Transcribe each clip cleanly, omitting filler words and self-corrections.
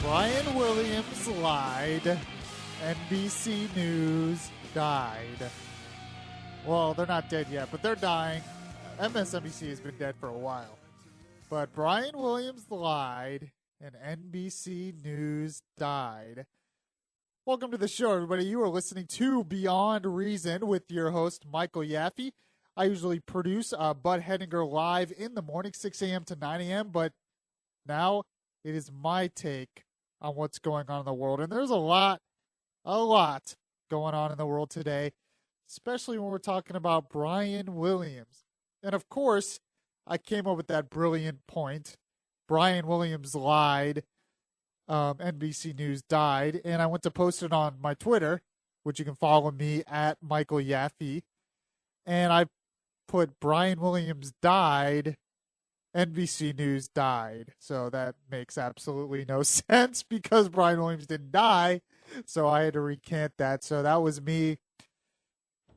Brian Williams lied. NBC News died. Well, they're not dead yet, but they're dying. MSNBC has been dead for a while. But Brian Williams lied, and NBC News died. Welcome to the show, everybody. You are listening to Beyond Reason with your host, Michael Yaffee. I usually produce Bud Hedinger live in the morning, 6 a.m. to 9 a.m., but now it is my take on what's going on in the world. And there's a lot going on in the world today, especially when we're talking about Brian Williams. And of course, I came up with that brilliant point. Brian Williams lied. NBC News died. And I went to post it on my Twitter, which you can follow me at Michael Yaffee. And I put Brian Williams died. NBC News died. So that makes absolutely no sense because Brian Williams didn't die. So I had to recant that. So that was me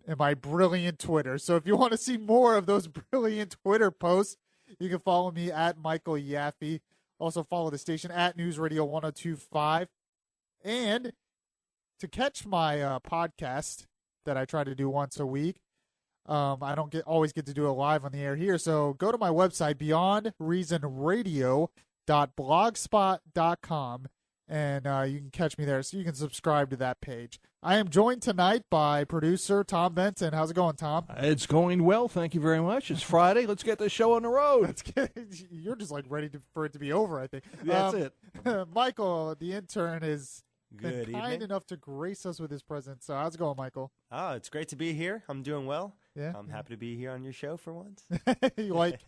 and my brilliant Twitter. So if you want to see more of those brilliant Twitter posts, you can follow me at Michael Yaffee. Also follow the station at News Radio 1025. And to catch my podcast that I try to do once a week, I don't always get to do it live on the air here. So go to my website, beyondreasonradio.blogspot.com, and you can catch me there. So you can subscribe to that page. I am joined tonight by producer Tom Benson. How's it going, Tom? It's going well. Thank you very much. It's Friday. Let's get the show on the road. You're just like ready for it to be over, I think. That's it. Michael, the intern, is Good kind evening. enough to grace us with his presence. So how's it going, Michael? Oh, it's great to be here. I'm doing well. Yeah. I'm happy to be here on your show for once. you like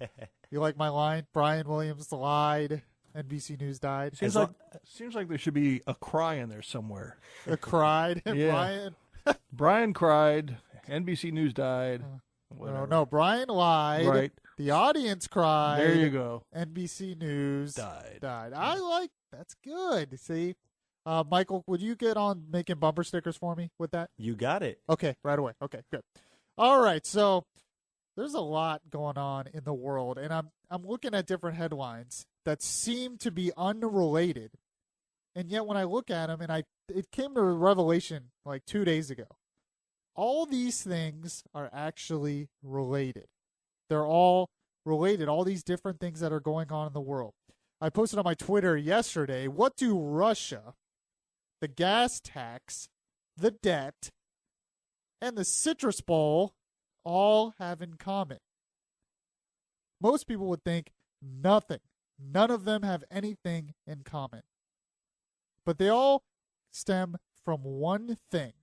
my line? Brian Williams lied. NBC News died. Seems like there should be a cry in there somewhere. Cried. Yeah. Brian. Brian cried. NBC News died. No, Brian lied. Right. The audience cried. There you go. NBC News Died. That's good. See? Michael, would you get on making bumper stickers for me with that? You got it. Okay, right away. Okay, good. All right, so there's a lot going on in the world, and I'm looking at different headlines that seem to be unrelated. And yet when I look at them, and it came to a revelation like 2 days ago. All these things are actually related. They're all related, all these different things that are going on in the world. I posted on my Twitter yesterday, what do Russia, the gas tax, the debt, and the Citrus Bowl all have in common? Most people would think nothing. None of them have anything in common. But they all stem from one thing.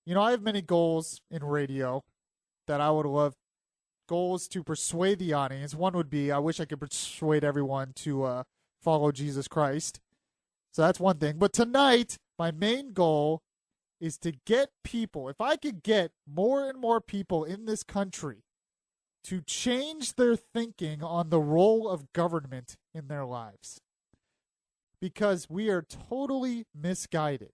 You know, I have many goals in radio that I would love. Goals to persuade the audience. One would be, I wish I could persuade everyone to follow Jesus Christ. So that's one thing. But tonight, my main goal is to get people, if I could get more and more people in this country to change their thinking on the role of government in their lives. Because we are totally misguided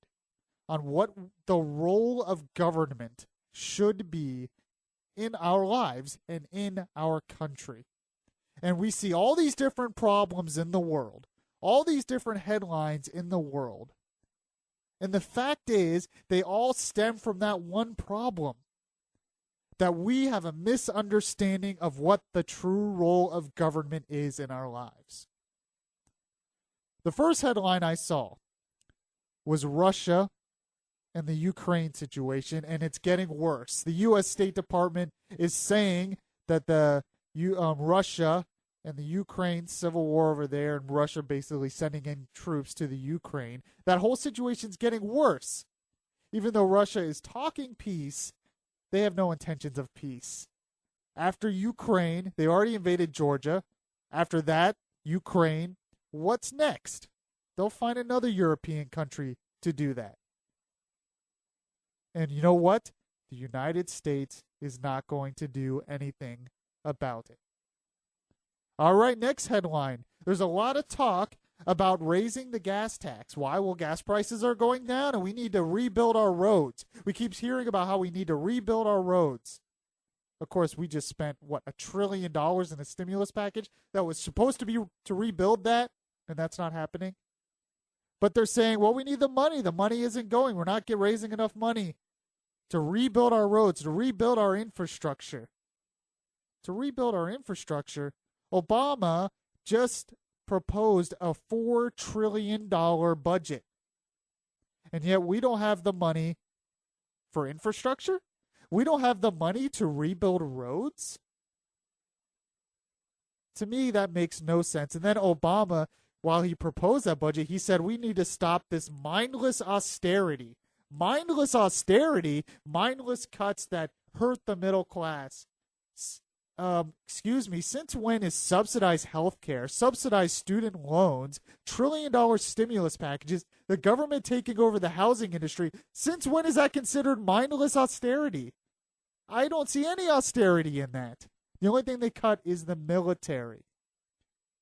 on what the role of government should be in our lives and in our country. And we see all these different problems in the world, all these different headlines in the world. And the fact is, they all stem from that one problem, that we have a misunderstanding of what the true role of government is in our lives. The first headline I saw was Russia and the Ukraine situation, and it's getting worse. The U.S. State Department is saying that Russia and the Ukraine civil war over there, and Russia basically sending in troops to the Ukraine, that whole situation's getting worse. Even though Russia is talking peace, they have no intentions of peace. After Ukraine, they already invaded Georgia. After that, Ukraine. What's next? They'll find another European country to do that. And you know what? The United States is not going to do anything about it. All right, next headline. There's a lot of talk about raising the gas tax. Why? Well, gas prices are going down and we need to rebuild our roads. We keep hearing about how we need to rebuild our roads. Of course, we just spent, $1 trillion in a stimulus package that was supposed to be to rebuild that, and that's not happening. But they're saying, well, we need the money. The money isn't going. We're not raising enough money to rebuild our roads, to rebuild our infrastructure. To rebuild our infrastructure, Obama just proposed a $4 trillion budget. And yet we don't have the money for infrastructure? We don't have the money to rebuild roads? To me, that makes no sense. And then Obama, while he proposed that budget, he said we need to stop this mindless austerity. Mindless austerity, mindless cuts that hurt the middle class. Since when is subsidized health care, subsidized student loans, $1 trillion stimulus packages, the government taking over the housing industry, since when is that considered mindless austerity? I don't see any austerity in that. The only thing they cut is the military.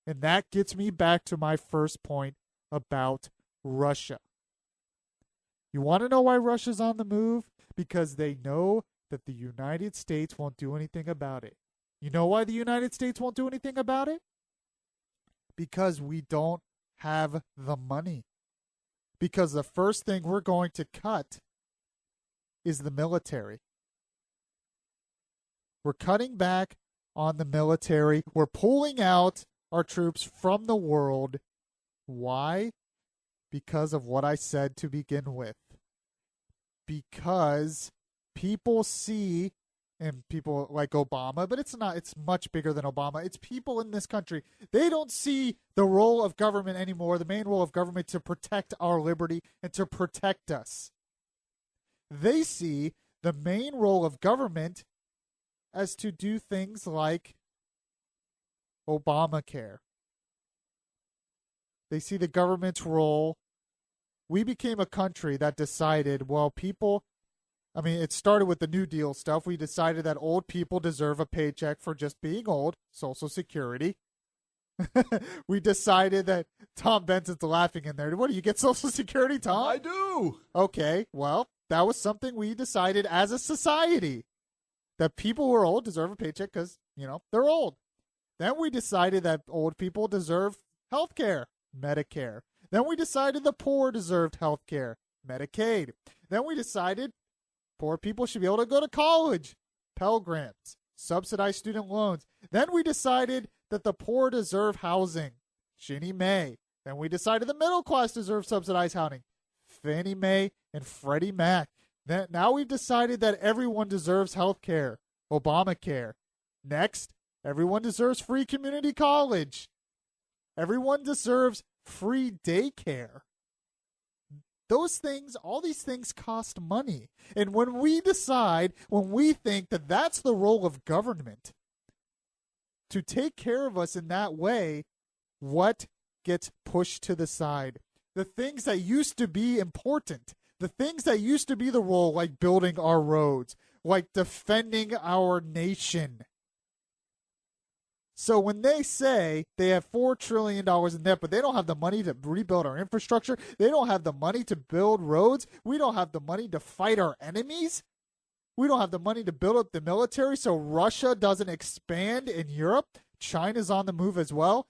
And that gets me back to my first point about Russia. You want to know why Russia's on the move? Because they know that the United States won't do anything about it. You know why the United States won't do anything about it? Because we don't have the money. Because the first thing we're going to cut is the military. We're cutting back on the military. We're pulling out our troops from the world. Why? Because of what I said to begin with. Because people see, and people like Obama, but it's much bigger than Obama. It's people in this country. They don't see the role of government anymore, the main role of government to protect our liberty and to protect us. They see the main role of government as to do things like Obamacare. They see the government's role. We became a country that decided, well, it started with the New Deal stuff. We decided that old people deserve a paycheck for just being old, Social Security. We decided that Tom Benson's laughing in there. What, do you get Social Security, Tom? I do. Okay, well, that was something we decided as a society, that people who are old deserve a paycheck because, they're old. Then we decided that old people deserve health care, Medicare. Then we decided the poor deserved health care, Medicaid. Then we decided poor people should be able to go to college, Pell Grants, subsidized student loans. Then we decided that the poor deserve housing, Ginnie Mae. Then we decided the middle class deserves subsidized housing, Fannie Mae and Freddie Mac. Now we've decided that everyone deserves health care, Obamacare. Next, everyone deserves free community college. Everyone deserves free daycare. All these things cost money. And when we think that that's the role of government, to take care of us in that way, what gets pushed to the side? The things that used to be important, the things that used to be the role, like building our roads, like defending our nation. So when they say they have $4 trillion in debt, but they don't have the money to rebuild our infrastructure, they don't have the money to build roads, we don't have the money to fight our enemies, we don't have the money to build up the military so Russia doesn't expand in Europe, China's on the move as well.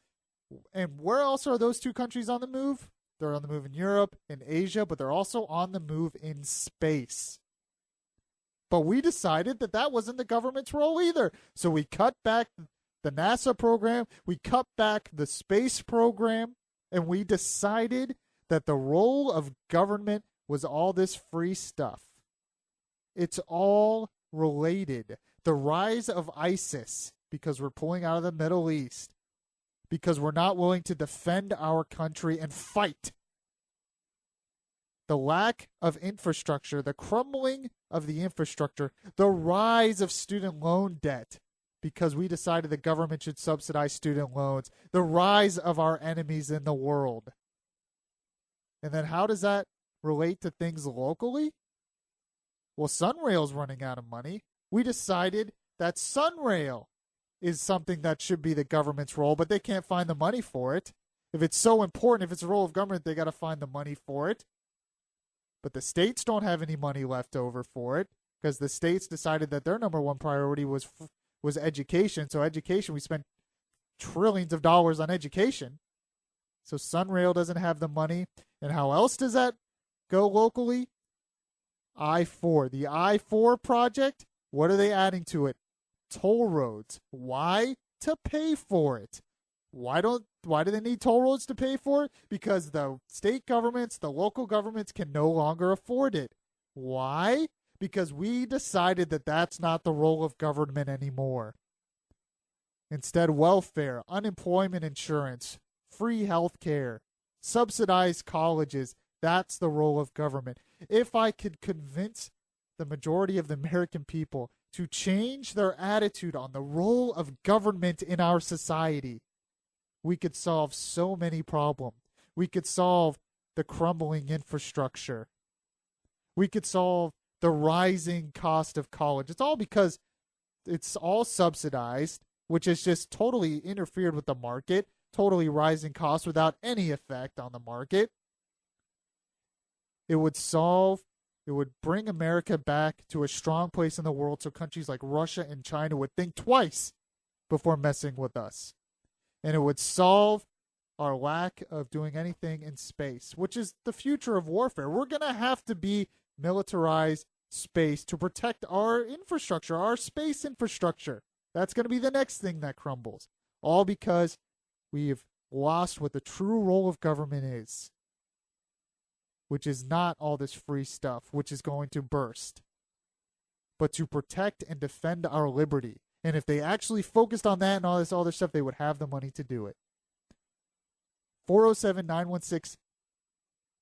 And where else are those two countries on the move? They're on the move in Europe, in Asia, but they're also on the move in space. But we decided that wasn't the government's role either. So we cut back the NASA program, we cut back the space program, and we decided that the role of government was all this free stuff. It's all related. The rise of ISIS, because we're pulling out of the Middle East, because we're not willing to defend our country and fight. The lack of infrastructure, the crumbling of the infrastructure, the rise of student loan debt, because we decided the government should subsidize student loans, the rise of our enemies in the world. And then how does that relate to things locally? Well, Sunrail's running out of money. We decided that Sunrail is something that should be the government's role, but they can't find the money for it. If it's so important, if it's a role of government, they got to find the money for it. But the states don't have any money left over for it because the states decided that their number one priority was education. So education, we spent trillions of dollars on education. So Sunrail doesn't have the money. And how else does that go locally? I-4. The I-4 project, what are they adding to it? Toll roads. Why? To pay for it. Why do they need toll roads to pay for it? Because the state governments, the local governments can no longer afford it. Why? Because we decided that that's not the role of government anymore. Instead, welfare, unemployment insurance, free health care, subsidized colleges, that's the role of government. If I could convince the majority of the American people to change their attitude on the role of government in our society, we could solve so many problems. We could solve the crumbling infrastructure. We could solve the rising cost of college. It's all because it's all subsidized, which has just totally interfered with the market, totally rising costs without any effect on the market. It would bring America back to a strong place in the world so countries like Russia and China would think twice before messing with us. And it would solve our lack of doing anything in space, which is the future of warfare. We're going to have to be militarized space to protect our infrastructure, our space infrastructure. That's going to be the next thing that crumbles. All because we've lost what the true role of government is, which is not all this free stuff, which is going to burst, but to protect and defend our liberty. And if they actually focused on that and all this other stuff, they would have the money to do it. 407-916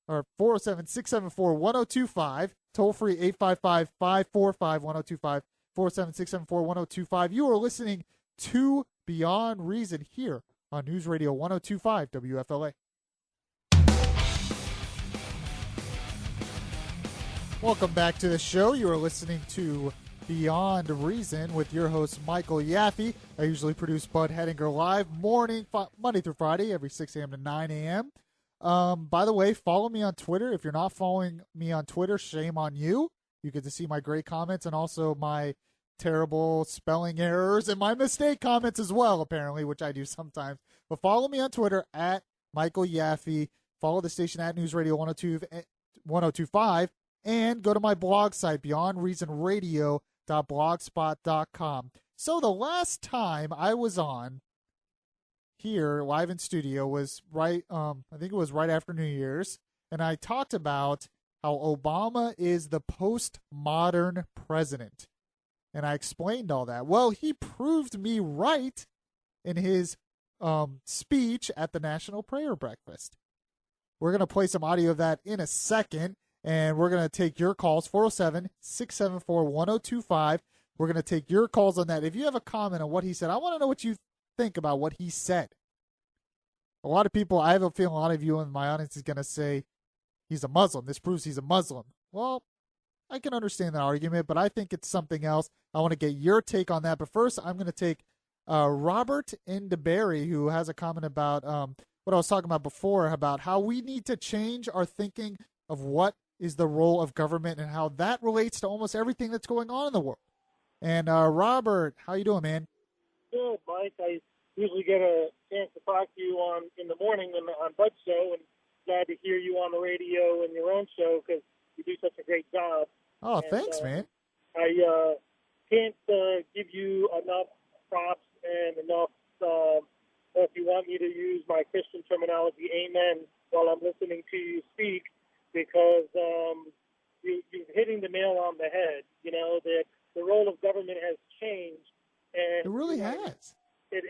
or 407-674-1025, toll free 855-545-1025, 407-674-1025. You are listening to Beyond Reason here on News Radio 1025 WFLA. Welcome back to the show. You are listening to Beyond Reason with your host, Michael Yaffee. I usually produce Bud Hedinger live Monday through Friday, every 6 a.m. to 9 a.m. By the way, follow me on Twitter. If you're not following me on Twitter, shame on you. You get to see my great comments and also my terrible spelling errors and my mistake comments as well, apparently, which I do sometimes. But follow me on Twitter at Michael Yaffee. Follow the station at News Radio 1025. And go to my blog site, beyondreasonradio.blogspot.com. So the last time I was on here live in studio was I think it was right after New Year's, and I talked about how Obama is the postmodern president. And I explained all that. Well, he proved me right in his speech at the National Prayer Breakfast. We're going to play some audio of that in a second. And we're going to take your calls, 407-674-1025. We're going to take your calls on that. If you have a comment on what he said, I want to know what you think about what he said. A lot of people, I have a feeling a lot of you in my audience is going to say he's a Muslim. This proves he's a Muslim. Well, I can understand that argument, but I think it's something else. I want to get your take on that. But first, I'm going to take Robert in DeBerry, who has a comment about what I was talking about before, about how we need to change our thinking of what is the role of government and how that relates to almost everything that's going on in the world. And Robert, how you doing, man? Good, Mike. I usually get a chance to talk to you in the morning on Bud's show, and glad to hear you on the radio and your own show because you do such a great job. Oh, thanks, man. I can't give you enough props and enough, if you want me to use my Christian terminology, amen, while I'm listening to you speak, because you're hitting the nail on the head. You know, the role of government has changed. And, it really has. It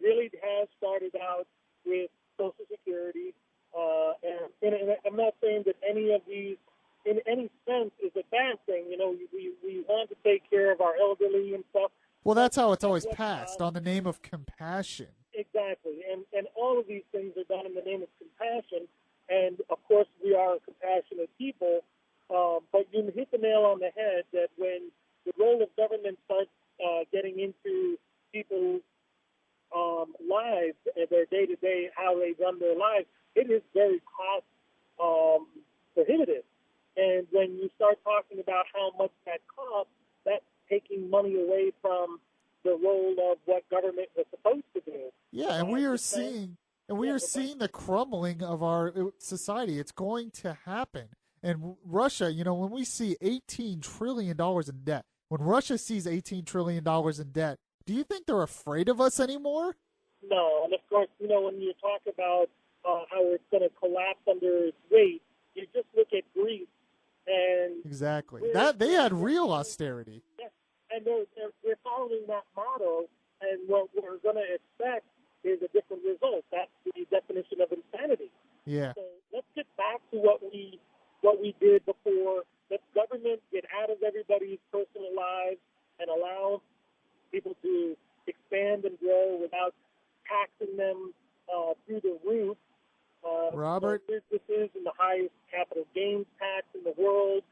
really has started out with Social Security. And I'm not saying that any of these, in any sense, is a bad thing. You know, we want to take care of our elderly and stuff. Well, that's how it's always passed, on the name of compassion. Exactly. And all of these things are done in the name of compassion. And, of course, we are a compassionate people. But you hit the nail on the head that when the role of government starts getting into people's lives, their day-to-day, how they run their lives, it is very cost prohibitive. And when you start talking about how much that costs, that's taking money away from the role of what government was supposed to do. Yeah, and we are seeing And we are seeing the crumbling of our society. It's going to happen. And Russia, when we see $18 trillion in debt, when Russia sees $18 trillion in debt, do you think they're afraid of us anymore? No, and of course, when you talk about how it's going to collapse under its weight, you just look at Greece and exactly that they had real austerity. Yes, and they're following that model, and what we're going to expect is a different result. That's the definition of insanity. Yeah. So let's get back to what we did before. Let government get out of everybody's personal lives and allow people to expand and grow without taxing them through the roof. Robert? Businesses and the highest capital gains tax in the world.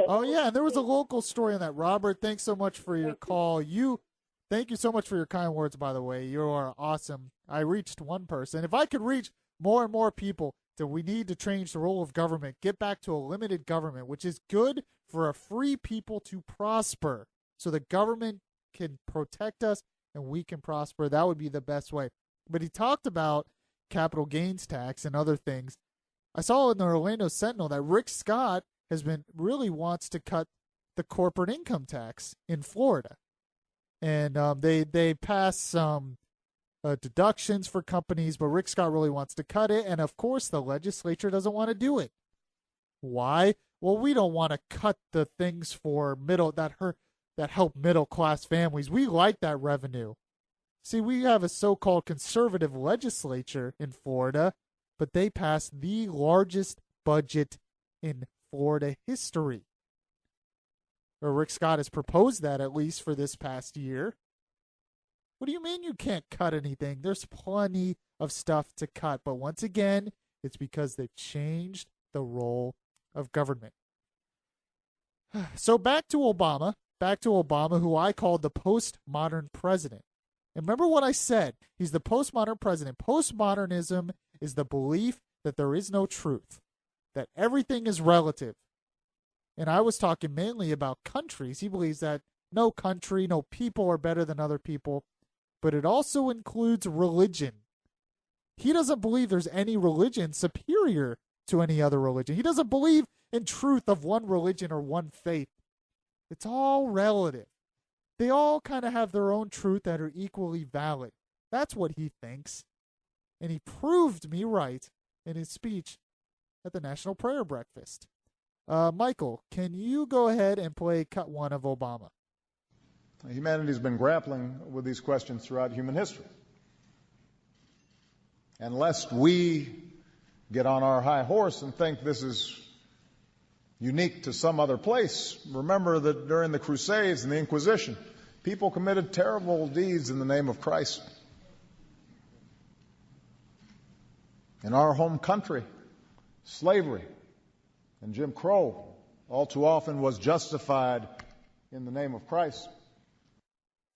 Oh, yeah, and there was a local story on that. Robert, thanks so much for your call. Thank you so much for your kind words, by the way. You are awesome. I reached one person. If I could reach more and more people, that we need to change the role of government, get back to a limited government, which is good for a free people to prosper, so the government can protect us and we can prosper. That would be the best way. But he talked about capital gains tax and other things. I saw in the Orlando Sentinel that Rick Scott really wants to cut the corporate income tax in Florida. And they passed some deductions for companies, but Rick Scott really wants to cut it. And, of course, the legislature doesn't want to do it. Why? Well, we don't want to cut the things for that help middle-class families. We like that revenue. See, we have a so-called conservative legislature in Florida, but they passed the largest budget in Florida history. Or Rick Scott has proposed that, at least for this past year. What do you mean you can't cut anything? There's plenty of stuff to cut. But once again, it's because they've changed the role of government. So back to Obama, who I called the postmodern president. And remember what I said. He's the postmodern president. Postmodernism is the belief that there is no truth, that everything is relative. And I was talking mainly about countries. He believes that no country, no people are better than other people, but it also includes religion. He doesn't believe there's any religion superior to any other religion. He doesn't believe in truth of one religion or one faith. It's all relative. They all kind of have their own truth that are equally valid. That's what he thinks. And he proved me right in his speech at the National Prayer Breakfast. Michael, can you go ahead and play cut one of Obama? Humanity's been grappling with these questions throughout human history. And lest we get on our high horse and think this is unique to some other place, remember that during the Crusades and the Inquisition, people committed terrible deeds in the name of Christ. In our home country, slavery and Jim Crow all too often was justified in the name of Christ.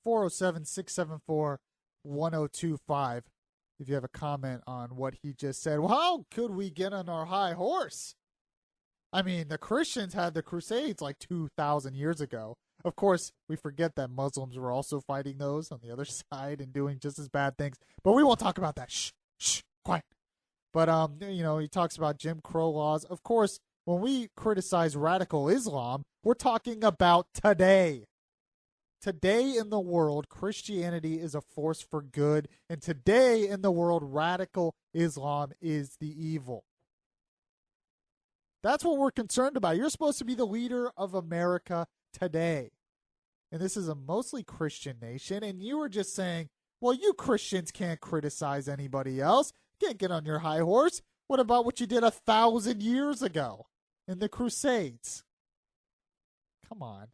407-674-1025 if you have a comment on what he just said. Well, how could we get on our high horse? I mean, the Christians had the Crusades like 2,000 years ago. Of course, we forget that Muslims were also fighting those on the other side and doing just as bad things. But we won't talk about that. Shh, quiet. But, he talks about Jim Crow laws. Of course, when we criticize radical Islam, we're talking about today. Today in the world, Christianity is a force for good. And today in the world, radical Islam is the evil. That's what we're concerned about. You're supposed to be the leader of America today. And this is a mostly Christian nation. And you were just saying, well, you Christians can't criticize anybody else. Can't get on your high horse. What about what you did 1,000 years ago in the Crusades? Come on.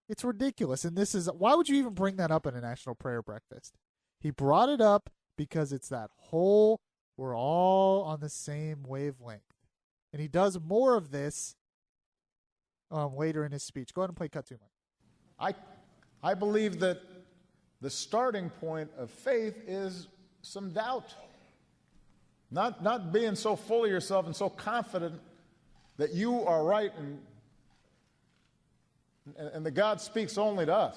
It's ridiculous. And why would you even bring that up in a National Prayer Breakfast? He brought it up because it's that whole, we're all on the same wavelength. And he does more of this later in his speech. Go ahead and play cut 2, Mike. I believe that the starting point of faith is some doubt. Not being so full of yourself and so confident that you are right and that God speaks only to us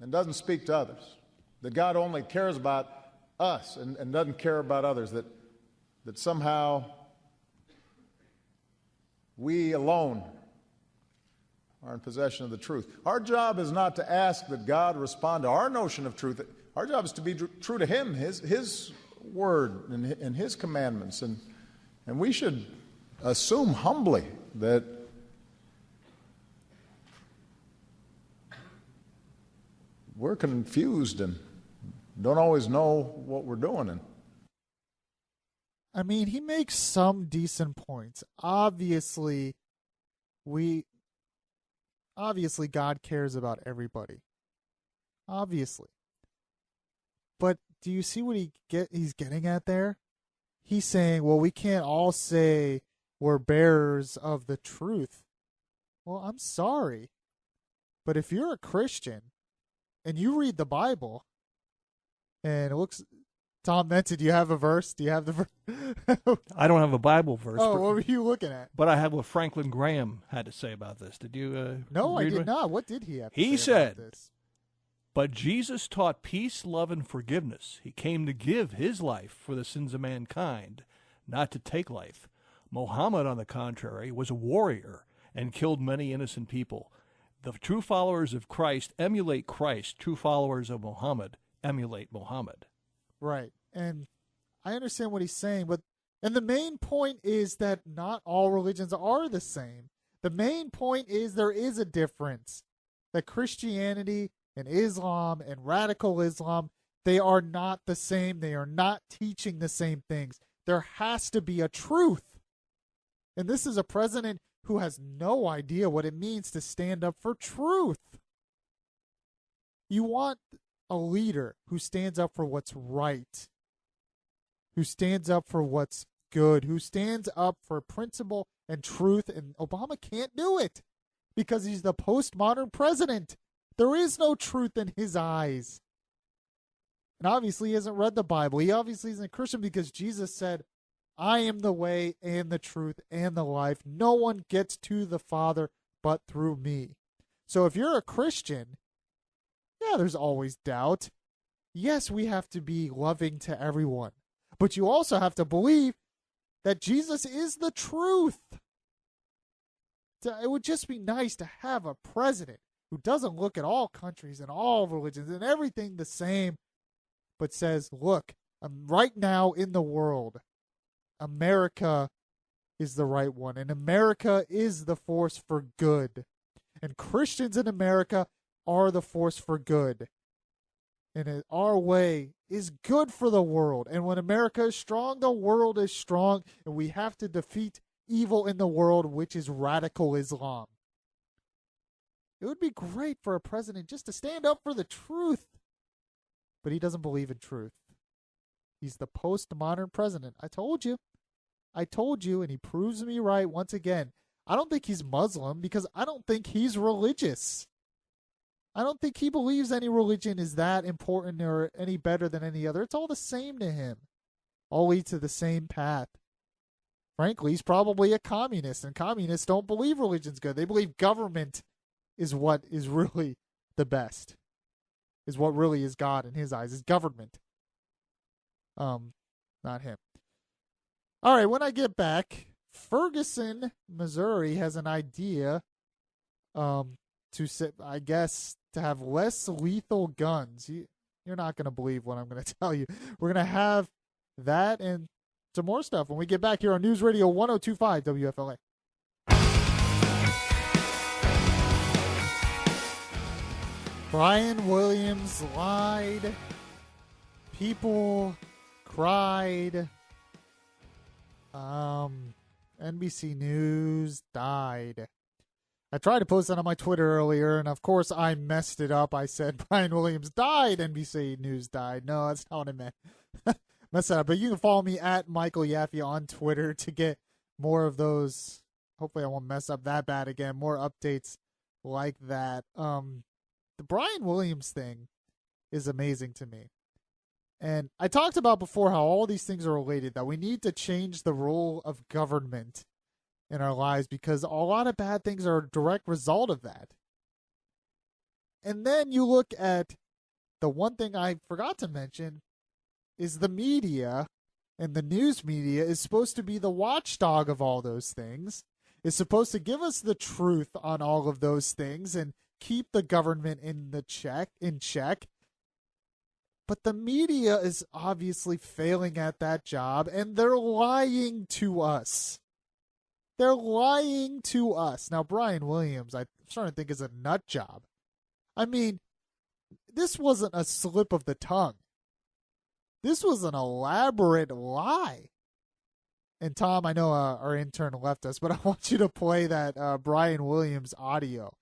and doesn't speak to others. that God only cares about us and doesn't care about others, that somehow we alone are in possession of the truth. Our job is not to ask that God respond to our notion of truth. Our job is to be true to Him, His word and His commandments. And we should assume humbly that we're confused and don't always know what we're doing. And I mean, he makes some decent points. Obviously, God cares about everybody. Obviously. But do you see what he's getting at there? He's saying, well, we can't all say we're bearers of the truth. Well, I'm sorry. But if you're a Christian and you read the Bible, and it looks, Tom mentioned, do you have a verse? Do you have the verse? I don't have a Bible verse. Oh, what were you looking at? But I have what Franklin Graham had to say about this. Did you No, I read did not. What did he have to He say said, about this? "But Jesus taught peace, love, and forgiveness. He came to give his life for the sins of mankind, not to take life. Muhammad, on the contrary, was a warrior and killed many innocent people. The true followers of Christ emulate Christ. True followers of Muhammad emulate Muhammad." Right. And I understand what he's saying, and the main point is that not all religions are the same. The main point is there is a difference. That Christianity and Islam and radical Islam, they are not the same. They are not teaching the same things. There has to be a truth. And this is a president who has no idea what it means to stand up for truth. You want a leader who stands up for what's right, who stands up for what's good, who stands up for principle and truth, and Obama can't do it because he's the postmodern president. There is no truth in his eyes. And obviously he hasn't read the Bible. He obviously isn't a Christian because Jesus said, "I am the way and the truth and the life. No one gets to the Father but through me." So if you're a Christian, yeah, there's always doubt. Yes, we have to be loving to everyone. But you also have to believe that Jesus is the truth. It would just be nice to have a president who doesn't look at all countries and all religions and everything the same, but says, look, right now in the world, America is the right one, and America is the force for good. And Christians in America are the force for good. And our way is good for the world. And when America is strong, the world is strong. And we have to defeat evil in the world, which is radical Islam. It would be great for a president just to stand up for the truth. But he doesn't believe in truth. He's the postmodern president. I told you, and he proves me right once again. I don't think he's Muslim because I don't think he's religious. I don't think he believes any religion is that important or any better than any other. It's all the same to him. All lead to the same path. Frankly, he's probably a communist, and communists don't believe religion's good. They believe government is what is really the best, is what really is God in his eyes, is government. Not him. All right, when I get back, Ferguson, Missouri has an idea to have less lethal guns. You're not going to believe what I'm going to tell you. We're going to have that and some more stuff when we get back here on News Radio 102.5 WFLA. Brian Williams lied. People cried. NBC News died. I tried to post that on my Twitter earlier, and of course I messed it up. I said Brian Williams died, NBC News died. No, that's not what I meant. Messed it up. But you can follow me at Michael Yaffee on Twitter to get more of those. Hopefully I won't mess up that bad again. More updates like that. The Brian Williams thing is amazing to me. And I talked about before how all these things are related, that we need to change the role of government in our lives because a lot of bad things are a direct result of that. And then you look at the one thing I forgot to mention is the media, and the news media is supposed to be the watchdog of all those things, is supposed to give us the truth on all of those things and keep the government in check. But the media is obviously failing at that job, and they're lying to us. They're lying to us. Now, Brian Williams, I'm starting to think, is a nut job. I mean, this wasn't a slip of the tongue. This was an elaborate lie. And Tom, I know our intern left us, but I want you to play that Brian Williams audio.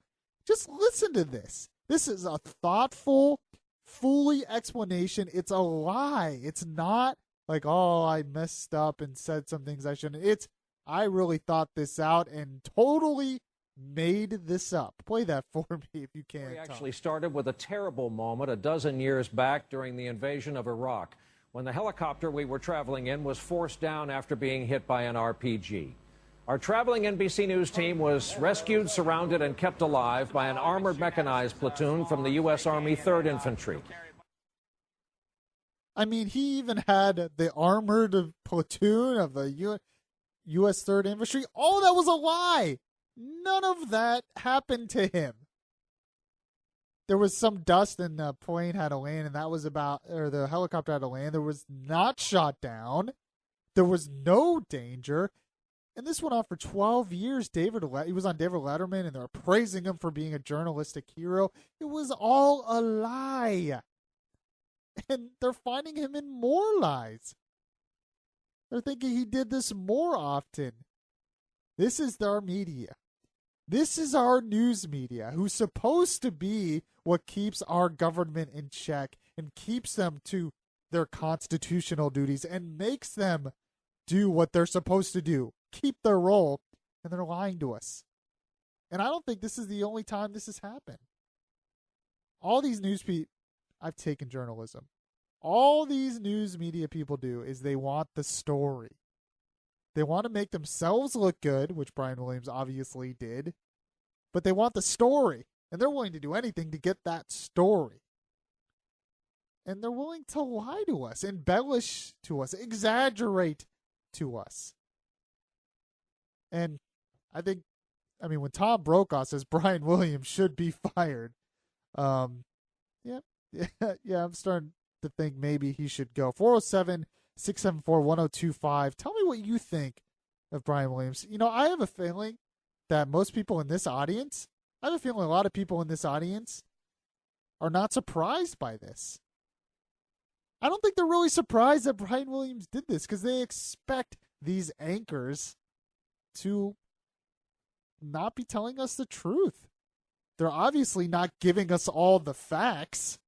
Just listen to this. This is a thoughtful, fully explanation. It's a lie. It's not like, oh, I messed up and said some things I shouldn't. It's, I really thought this out and totally made this up. Play that for me if you can. We actually started with a terrible moment a dozen years back during the invasion of Iraq, when the helicopter we were traveling in was forced down after being hit by an RPG. Our traveling NBC News team was rescued, surrounded, and kept alive by an armored mechanized platoon from the U.S. Army 3rd Infantry. I mean, he even had the armored platoon of the U.S. 3rd Infantry. Oh, that was a lie. None of that happened to him. There was some dust and the plane had to land, and that was about, or the helicopter had to land. There was not shot down. There was no danger. And this went on for 12 years. He was on David Letterman, and they were praising him for being a journalistic hero. It was all a lie. And they're finding him in more lies. They're thinking he did this more often. This is our media. This is our news media, who's supposed to be what keeps our government in check and keeps them to their constitutional duties and makes them do what they're supposed to do, keep their role, and they're lying to us. And I don't think this is the only time this has happened. All these I've taken journalism. All these news media people do is they want the story. They want to make themselves look good, which Brian Williams obviously did, but they want the story, and they're willing to do anything to get that story. And they're willing to lie to us, embellish to us, exaggerate to us. And when Tom Brokaw says Brian Williams should be fired, I'm starting to think maybe he should go. 407-674-1025. Tell me what you think of Brian Williams. You know, I have a feeling that most people in this audience, a lot of people in this audience are not surprised by this. I don't think they're really surprised that Brian Williams did this because they expect these anchors to not be telling us the truth. They're obviously not giving us all the facts,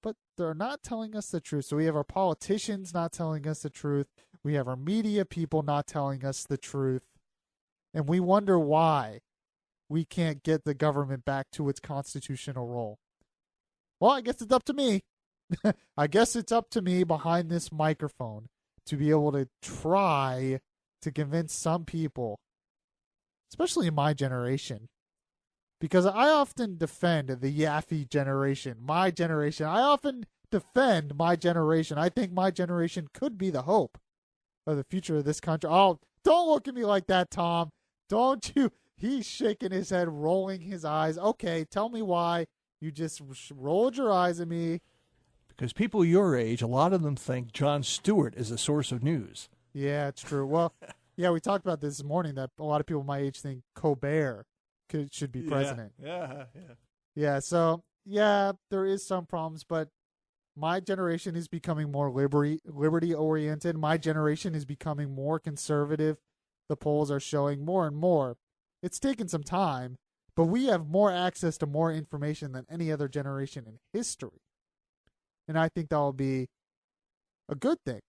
but they're not telling us the truth. So we have our politicians not telling us the truth. We have our media people not telling us the truth. And we wonder why we can't get the government back to its constitutional role. Well, I guess it's up to me. I guess it's up to me behind this microphone to be able to try to convince some people, especially in my generation, because I often defend the Yaffee generation, my generation. I often defend my generation. I think my generation could be the hope of the future of this country. Oh, don't look at me like that, Tom. Don't you? He's shaking his head, rolling his eyes. Okay, tell me why you just rolled your eyes at me. Because people your age, a lot of them think Jon Stewart is a source of news. Yeah, it's true. Well, yeah, we talked about this morning that a lot of people my age think Colbert should be president. Yeah, so, yeah, there is some problems, but my generation is becoming more liberty-oriented. My generation is becoming more conservative. The polls are showing more and more. It's taken some time, but we have more access to more information than any other generation in history. And I think that will be a good thing.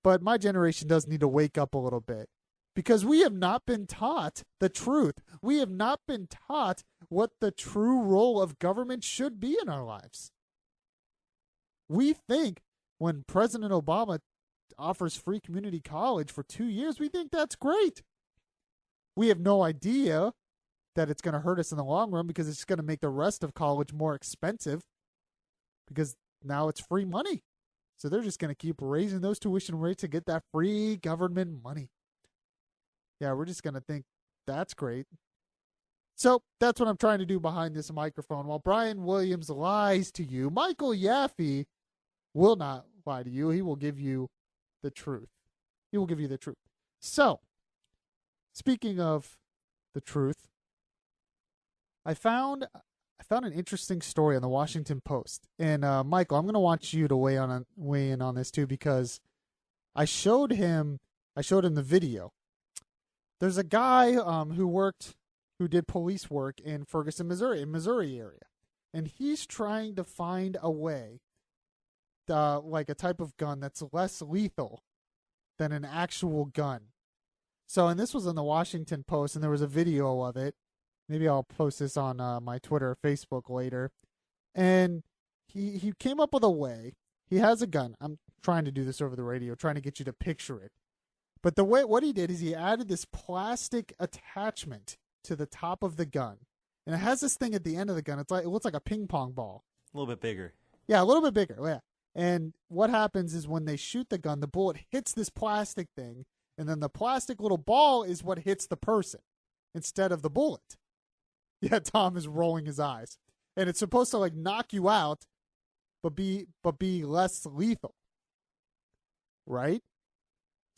But my generation does need to wake up a little bit because we have not been taught the truth. We have not been taught what the true role of government should be in our lives. We think when President Obama offers free community college for 2 years, we think that's great. We have no idea that it's going to hurt us in the long run because it's going to make the rest of college more expensive because now it's free money. So they're just going to keep raising those tuition rates to get that free government money. Yeah, we're just going to think that's great. So that's what I'm trying to do behind this microphone. While Brian Williams lies to you, Michael Yaffee will not lie to you. He will give you the truth. He will give you the truth. So, speaking of the truth, I found an interesting story on the Washington Post. And Michael, I'm going to want you to weigh in on this too, because I showed him the video. There's a guy who did police work in Ferguson, Missouri area, and he's trying to find a way, like a type of gun that's less lethal than an actual gun. So, and this was in the Washington Post, and there was a video of it. Maybe I'll post this on my Twitter or Facebook later. And he came up with a way. He has a gun. I'm trying to do this over the radio, trying to get you to picture it. But what he did is he added this plastic attachment to the top of the gun. And it has this thing at the end of the gun. It looks like a ping pong ball. A little bit bigger. Yeah, a little bit bigger. Yeah. And what happens is when they shoot the gun, the bullet hits this plastic thing, and then the plastic little ball is what hits the person instead of the bullet. Yeah, Tom is rolling his eyes. And it's supposed to like knock you out, but be less lethal. Right?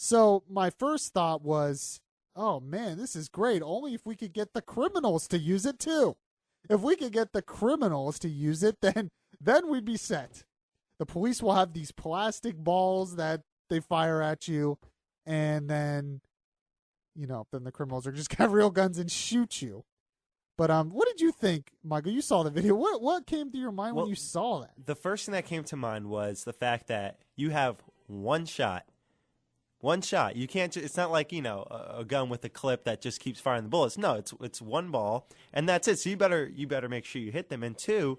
So my first thought was, oh man, this is great. Only if we could get the criminals to use it too. If we could get the criminals to use it, then we'd be set. The police will have these plastic balls that they fire at you, and then the criminals are just gonna have real guns and shoot you. But what did you think, Michael? You saw the video. What came to your mind when you saw that? The first thing that came to mind was the fact that you have one shot. One shot. You can't. It's not like a gun with a clip that just keeps firing the bullets. No, it's one ball, and that's it. So you better make sure you hit them. And two,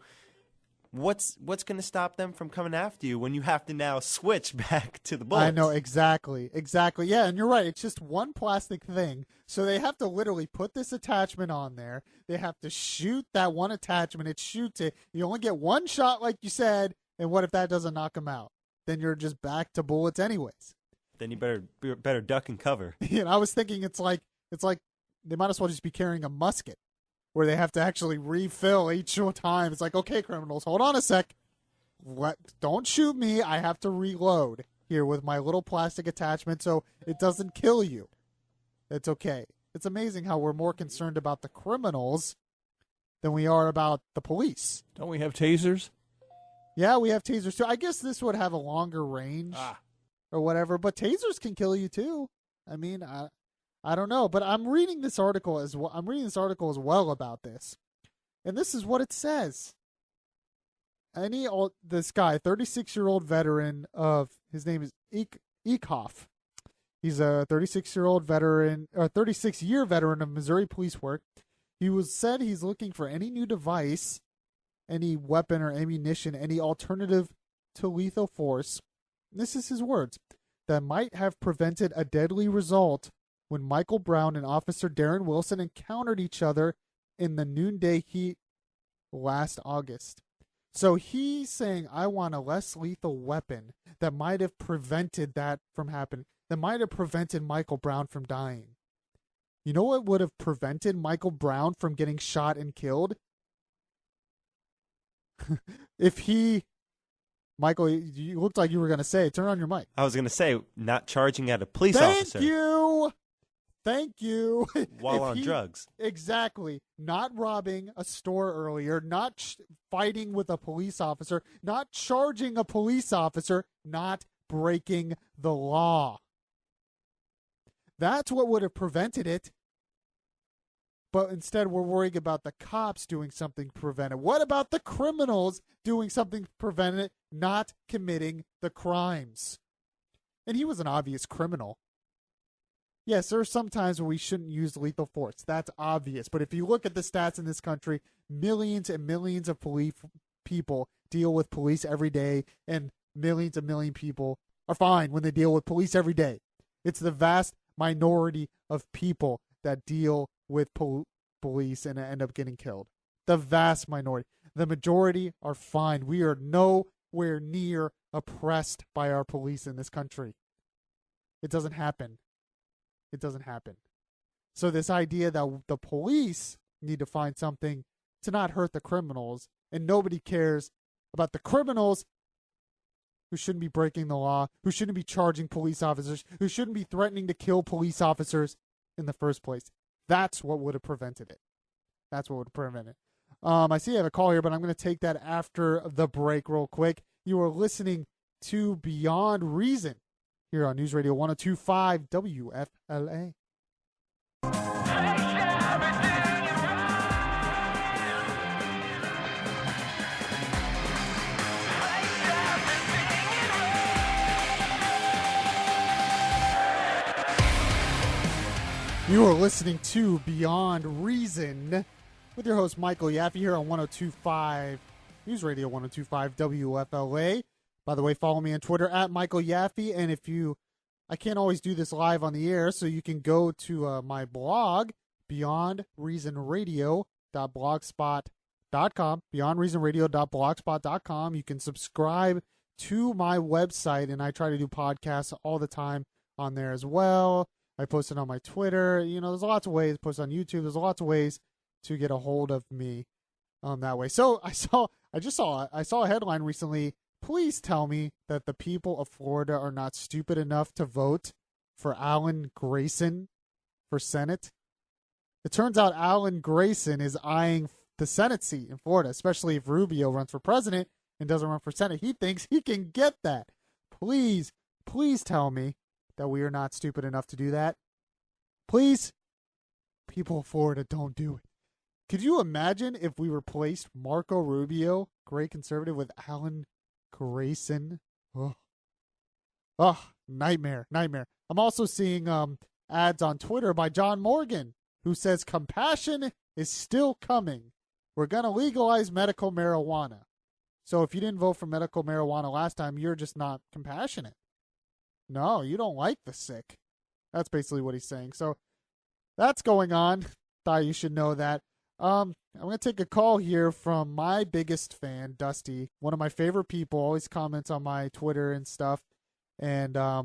what's going to stop them from coming after you when you have to now switch back to the bullets? I know exactly. Yeah, and you're right. It's just one plastic thing. So they have to literally put this attachment on there. They have to shoot that one attachment. It shoots it. You only get one shot, like you said. And what if that doesn't knock them out? Then you're just back to bullets anyways. Then you better duck and cover. I was thinking it's like they might as well just be carrying a musket, where they have to actually refill each time. It's like, okay, criminals, hold on a sec. Don't shoot me. I have to reload here with my little plastic attachment so it doesn't kill you. It's okay. It's amazing how we're more concerned about the criminals than we are about the police. Don't we have tasers? Yeah, we have tasers too. I guess this would have a longer range or whatever, but tasers can kill you too. I mean, I don't know, but I'm reading this article as well. Well about this, and this is what it says. This guy, 36-year-old veteran of, his name is Eekhoff. He's a 36-year-old veteran, or 36-year veteran of Missouri police work. Said he's looking for any new device, any weapon or ammunition, any alternative to lethal force. This is his words, that might have prevented a deadly result when Michael Brown and Officer Darren Wilson encountered each other in the noonday heat last August. So he's saying, I want a less lethal weapon that might have prevented that from happening, that might have prevented Michael Brown from dying. You know what would have prevented Michael Brown from getting shot and killed? Michael, you looked like you were going to say, turn on your mic. I was going to say, not charging at a police officer. Thank you. While on drugs. Exactly. Not robbing a store earlier, not fighting with a police officer, not charging a police officer, not breaking the law. That's what would have prevented it. But instead, we're worried about the cops doing something to prevent it. What about the criminals doing something to prevent it, not committing the crimes? And he was an obvious criminal. Yes, there are some times where we shouldn't use lethal force. That's obvious. But if you look at the stats in this country, millions and millions of people deal with police every day, and millions people are fine when they deal with police every day. It's the vast minority of people that deal with police and end up getting killed. The vast minority. The majority are fine. We are nowhere near oppressed by our police in this country. It doesn't happen. It doesn't happen. So this idea that the police need to find something to not hurt the criminals, and nobody cares about the criminals who shouldn't be breaking the law, who shouldn't be charging police officers, who shouldn't be threatening to kill police officers in the first place. That's what would have prevented it. That's what would have prevented it. I see I have a call here, but I'm going to take that after the break real quick. You are listening to Beyond Reason here on News Radio 102.5 WFLA. You are listening to Beyond Reason with your host Michael Yaffee here on 102.5 News Radio 102.5 WFLA. By the way, follow me on Twitter at Michael Yaffee, and I can't always do this live on the air, so you can go to my blog, beyondreasonradio.blogspot.com, beyondreasonradio.blogspot.com. You can subscribe to my website, and I try to do podcasts all the time on there as well. I post it on my Twitter. There's lots of ways. Post on YouTube. There's lots of ways to get a hold of me that way. So I saw a headline recently. Please tell me that the people of Florida are not stupid enough to vote for Alan Grayson for Senate. It turns out Alan Grayson is eyeing the Senate seat in Florida, especially if Rubio runs for president and doesn't run for Senate. He thinks he can get that. Please tell me that we are not stupid enough to do that. Please, people of Florida, don't do it. Could you imagine if we replaced Marco Rubio, great conservative, with Alan Grayson? Nightmare. I'm also seeing ads on Twitter by John Morgan, who says compassion is still coming. We're going to legalize medical marijuana. So if you didn't vote for medical marijuana last time, you're just not compassionate. No, you don't like the sick. That's basically what he's saying. So that's going on. Thought you should know that. I'm going to take a call here from my biggest fan, Dusty, one of my favorite people, always comments on my Twitter and stuff. And I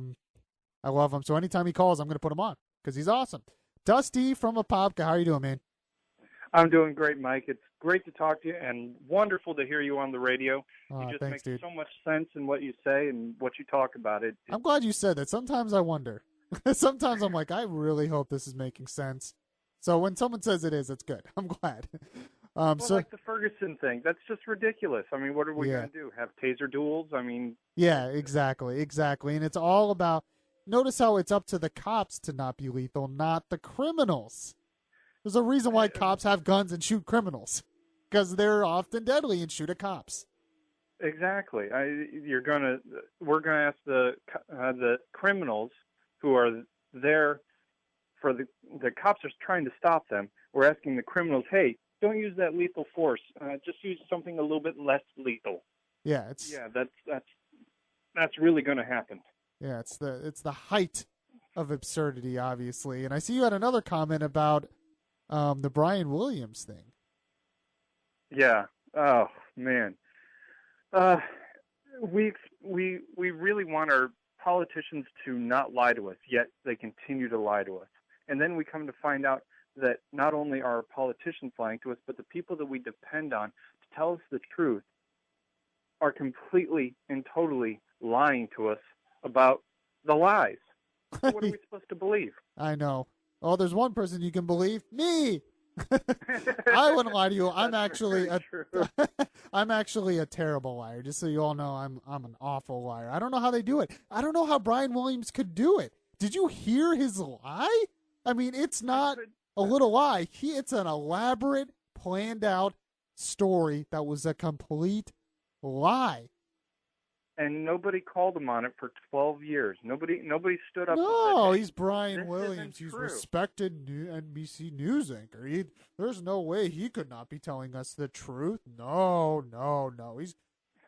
love him. So anytime he calls, I'm going to put him on because he's awesome. Dusty from Apopka, how are you doing, man? I'm doing great, Mike. It's great to talk to you and wonderful to hear you on the radio. You just thanks, make dude. so much sense in what you say and what you talk about. I'm glad you said that. Sometimes I wonder. Sometimes I'm like, I really hope this is making sense. So when someone says it is, it's good. I'm glad. Like the Ferguson thing, that's just ridiculous. I mean, what are we going to do? Have taser duels? I mean... Yeah, exactly. And it's all about, notice how it's up to the cops to not be lethal, not the criminals. There's a reason why cops have guns and shoot criminals, because they're often deadly and shoot at cops. Exactly. We're gonna ask the criminals who are there for the cops are trying to stop them. We're asking the criminals, hey, don't use that lethal force. Just use something a little bit less lethal. Yeah, that's really going to happen. Yeah, it's the height of absurdity, obviously. And I see you had another comment about the Brian Williams thing. Yeah. Oh man. We really want our politicians to not lie to us, yet they continue to lie to us. And then we come to find out that not only are politicians lying to us, but the people that we depend on to tell us the truth are completely and totally lying to us about the lies. So what are we supposed to believe? I know. Oh, there's one person you can believe. Me. I wouldn't lie to you. I'm actually a terrible liar. Just so you all know, I'm an awful liar. I don't know how they do it. I don't know how Brian Williams could do it. Did you hear his lie? I mean, it's not a little lie. It's an elaborate, planned out story that was a complete lie. And nobody called him on it for 12 years. Nobody stood up. No, and said, he's Brian Williams. He's true. Respected NBC news anchor. There's no way he could not be telling us the truth. No.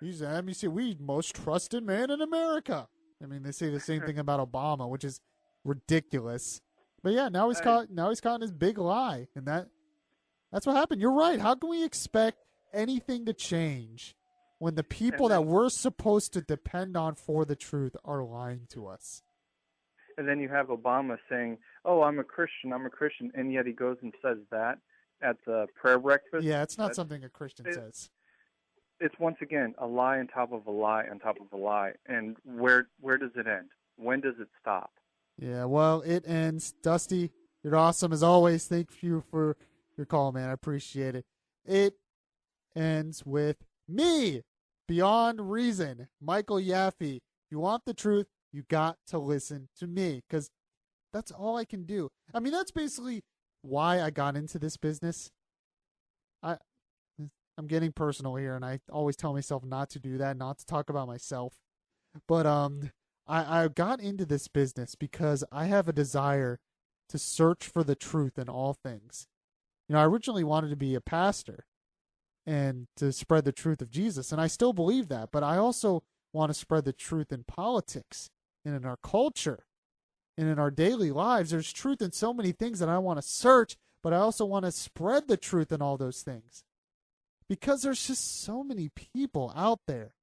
He's NBC. We most trusted man in America. I mean, they say the same thing about Obama, which is ridiculous. But yeah, now he's caught in his big lie, and That's what happened. You're right. How can we expect anything to change when the people that we're supposed to depend on for the truth are lying to us? And then you have Obama saying, "Oh, I'm a Christian, and yet he goes and says that at the prayer breakfast. Yeah, it's not something a Christian says. It's once again a lie on top of a lie on top of a lie. And where does it end? When does it stop? Yeah, well, it ends. Dusty, you're awesome as always. Thank you for your call, man. I appreciate it. It ends with me, Beyond Reason, Michael Yaffee. If you want the truth, you got to listen to me, because that's all I can do. I mean, that's basically why I got into this business. I'm getting personal here, and I always tell myself not to do that, not to talk about myself. But I got into this business because I have a desire to search for the truth in all things. You know, I originally wanted to be a pastor and to spread the truth of Jesus, and I still believe that, but I also want to spread the truth in politics and in our culture and in our daily lives. There's truth in so many things that I want to search, but I also want to spread the truth in all those things, because there's just so many people out there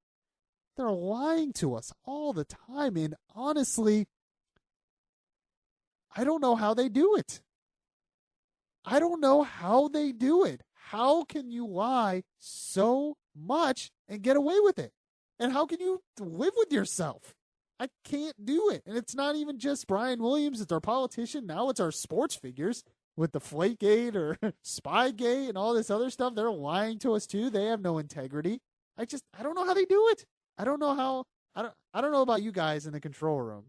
that are lying to us all the time. And honestly, I don't know how they do it. I don't know how they do it. How can you lie so much and get away with it? And how can you live with yourself? I can't do it. And it's not even just Brian Williams. It's our politician. Now it's our sports figures with the Flakegate or Spygate and all this other stuff. They're lying to us too. They have no integrity. I don't know how they do it. I don't know about you guys in the control room.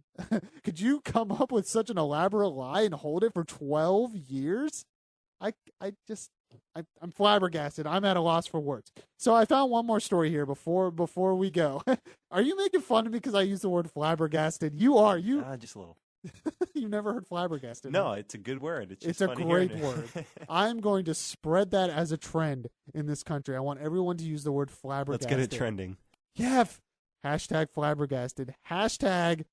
Could you come up with such an elaborate lie and hold it for 12 years? I'm flabbergasted. I'm at a loss for words. So I found one more story here before we go. Are you making fun of me because I use the word flabbergasted? You are. Just a little. You've never heard flabbergasted? No, right? It's a good word. It's a great word. I'm going to spread that as a trend in this country. I want everyone to use the word flabbergasted. Let's get it trending. Yeah. Hashtag flabbergasted. Hashtag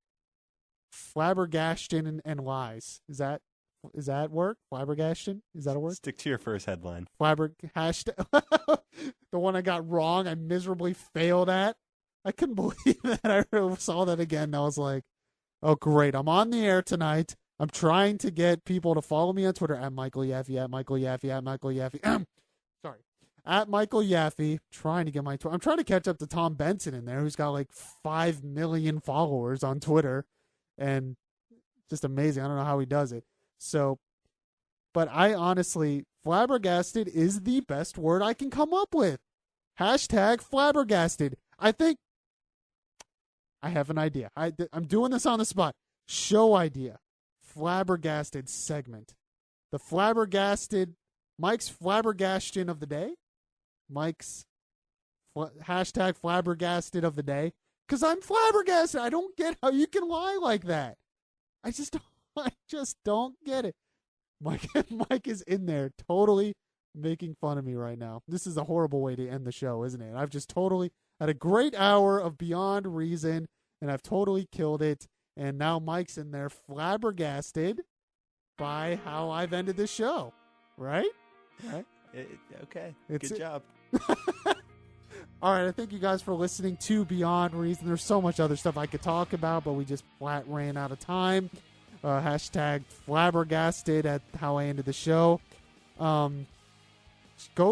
flabbergastion and lies. Is that work? Flabbergastion? Is that a word? Stick to your first headline. Hashtag. The one I got wrong, I miserably failed at. I couldn't believe that. I saw that again. And I was like, oh, great. I'm on the air tonight. I'm trying to get people to follow me on Twitter at Michael Yaffee, at Michael Yaffee, at Michael Yaffee. Sorry. At Michael Yaffee. I'm trying to catch up to Tom Benson in there, who's got like 5 million followers on Twitter. And just amazing. I don't know how he does it. So, but I honestly, flabbergasted is the best word I can come up with. Hashtag flabbergasted. I think I have an idea. I'm doing this on the spot. Show idea. Flabbergasted segment. The flabbergasted, Mike's flabbergastion of the day. Mike's hashtag flabbergasted of the day. Because I'm flabbergasted. I don't get how you can lie like that. I just don't get it. Mike is in there totally making fun of me right now. This is a horrible way to end the show, isn't it? I've just totally had a great hour of Beyond Reason, and I've totally killed it. And now Mike's in there flabbergasted by how I've ended this show. Right? Okay. Good job. All right. I thank you guys for listening to Beyond Reason. There's so much other stuff I could talk about, but we just flat ran out of time. Hashtag flabbergasted at how I ended the show. Go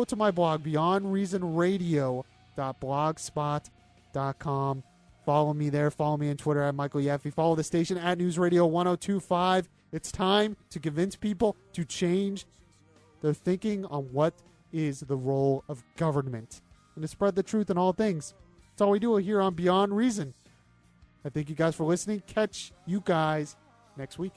to my blog, beyondreasonradio.blogspot.com. Follow me there. Follow me on Twitter at Michael Yaffee. Follow the station at News Radio 1025. It's time to convince people to change their thinking on what is the role of government and to spread the truth in all things. That's all we do here on Beyond Reason. I thank you guys for listening. Catch you guys next week.